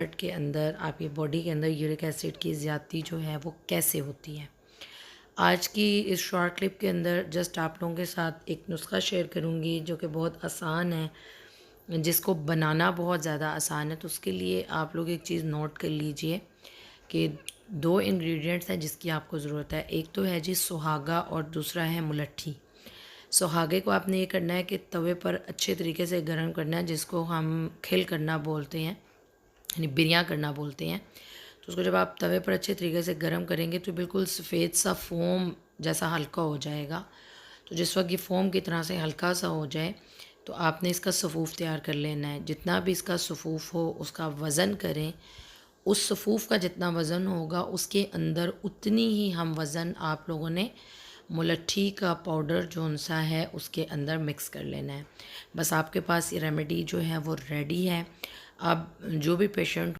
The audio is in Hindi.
के अंदर आपकी बॉडी के अंदर यूरिक एसिड की ज़्यादती जो है वो कैसे होती है। आज की इस शॉर्ट क्लिप के अंदर जस्ट आप लोगों के साथ एक नुस्खा शेयर करूंगी जो कि बहुत आसान है, जिसको बनाना बहुत ज़्यादा आसान है। तो उसके लिए आप लोग एक चीज़ नोट कर लीजिए कि दो इंग्रेडिएंट्स हैं जिसकी आपको ज़रूरत है। एक तो है जी सुहागा और दूसरा है मुलट्ठी। सुहागे को आपने ये करना है कि तवे पर अच्छे तरीके से गर्म करना है, जिसको हम खिल करना बोलते हैं, यानी बिरियाँ करना बोलते हैं। तो उसको जब आप तवे पर अच्छे तरीके से गर्म करेंगे तो बिल्कुल सफ़ेद सा फ़ोम जैसा हल्का हो जाएगा। तो जिस वक्त ये फ़ोम की तरह से हल्का सा हो जाए तो आपने इसका सफ़ूफ़ तैयार कर लेना है। जितना भी इसका सफ़ूफ़ हो उसका वज़न करें। उस सफ़ूफ़ का जितना वज़न होगा उसके अंदर उतनी ही हम वज़न आप लोगों ने मुलट्ठी का पाउडर जो सा है उसके अंदर मिक्स कर लेना है। बस आपके पास ये रेमेडी जो है वो रेडी है। अब जो भी पेशेंट